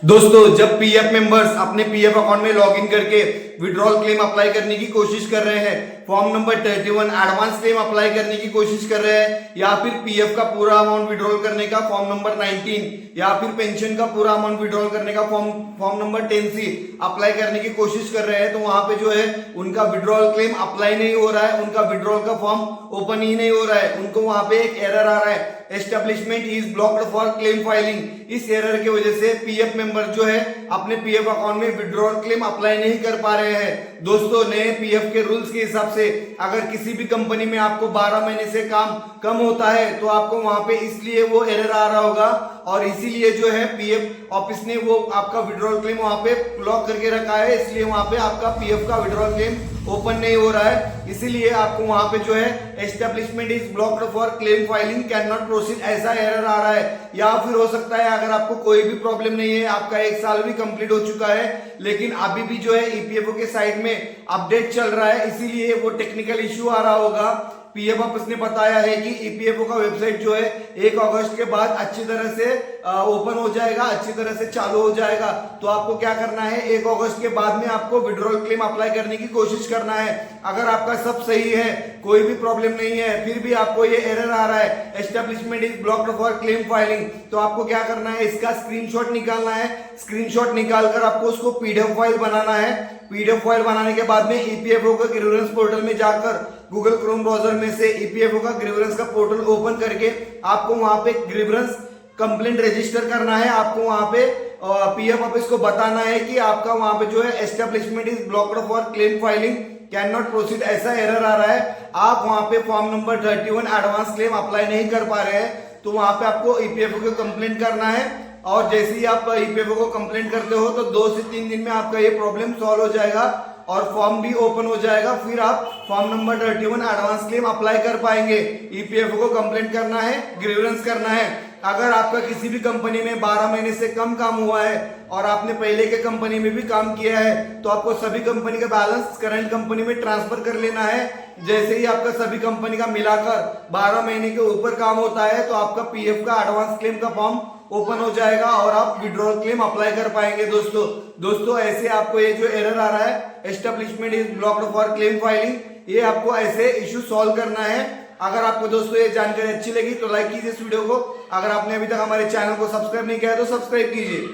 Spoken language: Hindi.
दोस्तों, जब पीएफ मेंबर्स अपने पीएफ अकाउंट में लॉगिन करके विड्रॉल क्लेम अप्लाई करने की कोशिश कर रहे हैं, form number 31 advance claim apply करने की कोशिश कर रहे हैं, या फिर पीएफ का पूरा अमाउंट विड्रॉल करने का फॉर्म नंबर 19, या फिर पेंशन का पूरा अमाउंट विड्रॉल करने का फॉर्म नंबर 10C अप्लाई करने की कोशिश कर रहे हैं, तो वहां पे जो है उनका विड्रॉल क्लेम अप्लाई नहीं हो रहा है, उनका विड्रॉल का फॉर्म ओपन ही नहीं हो रहा है, उनको वहां पे एक एरर आ रहा है, establishment is blocked for claim filing. इस एरर की वजह से पीएफ मेंबर जो है अपने पीएफ अकाउंट में विड्रॉल क्लेम अप्लाई नहीं कर पा रहे हैं। दोस्तों, नए पीएफ के रूल्स के हिसाब से अगर किसी भी कंपनी में आपको 12 महीने से काम कम होता है तो आपको वहां पे इसलिए वो एरर आ रहा होगा, और इसीलिए जो है पीएफ ऑफिस ने वो आपका विड्रॉल क्लेम वहां पे ब्लॉक करके रखा है, इसलिए वहां पे आपका पीएफ का विड्रॉल क्लेम ओपन नहीं हो रहा है। इसीलिए आपको वहां पे जो है establishment is blocked for claim filing can not proceed ऐसा एरर आ रहा है। या फिर हो सकता है अगर आपको कोई भी प्रॉब्लम नहीं है, आपका 1 साल भी कंप्लीट हो चुका है, लेकिन अभी भी जो है ईपीएफओ के साइड में अपडेट चल रहा है, इसीलिए वो टेक्निकल इश्यू आ रहा होगा। पीएफ ऑफिस ने बताया है कि ईपीएफओ का वेबसाइट जो है 1 अगस्त के बाद अच्छी तरह से ओपन हो जाएगा, अच्छी तरह से चालू हो जाएगा। तो आपको क्या करना है, 1 अगस्त के बाद में आपको विड्रॉल क्लेम अप्लाई करने की कोशिश करना है। अगर आपका सब सही है, कोई भी प्रॉब्लम नहीं है, फिर भी आपको ये एरर आ रहा है establishment is blocked for claim filing, तो आपको क्या करना है, इसका स्क्रीनशॉट निकालना है। स्क्रीनशॉट निकालकर आपको उसको पीडीएफ फाइल बनाना है। पीडीएफ फाइल बनाने के बाद में ईपीएफओ का ग्रीवेंस पोर्टल में जाकर गूगल क्रोम ब्राउजर में से ईपीएफओ का ग्रीवेंस का पोर्टल ओपन करके आपको वहां पे ग्रीवेंस कंप्लेंट रजिस्टर करना है। आपको वहां पे पीएफ ऑफिस को बताना है कि आपका वहां पे जो है establishment is blocked for claim filing can not proceed ऐसा एरर आ रहा है। आप वहां पे form number 31 advance claim apply नहीं कर पा रहे हैं, तो वहां पे आपको ईपीएफओ को कंप्लेंट करना है, और जैसे ही आप ईपीएफओ को कंप्लेंट करते हो तो 2 से 3 दिन में आपका ये प्रॉब्लम सॉल्व हो जाएगा और फॉर्म भी ओपन हो जाएगा। फिर आप form number 31 advance claim apply कर पाएंगे। ईपीएफओ को कंप्लेंट करना है, ग्रीवेंस करना है। अगर आपका किसी भी कंपनी में 12 महीने से कम काम हुआ है और आपने पहले के कंपनी में भी काम किया है, तो आपको सभी कंपनी का बैलेंस करंट कंपनी में ट्रांसफर कर लेना है। जैसे ही आपका सभी कंपनी का मिलाकर 12 महीने के ऊपर काम होता है तो आपका पीएफ का एडवांस क्लेम का फॉर्म ओपन हो जाएगा और आप विड्रॉल क्लेम अप्लाई कर पाएंगे। दोस्तों ऐसे आपको ये जो एरर आ रहा है establishment is blocked for claim filing, ये आपको ऐसे इश्यू सॉल्व करना है। अगर आपको दोस्तों ये जानकारी अच्छी लगी तो लाइक कीजिए इस वीडियो को। अगर आपने अभी तक हमारे चैनल को सब्सक्राइब नहीं किया है तो सब्सक्राइब कीजिए।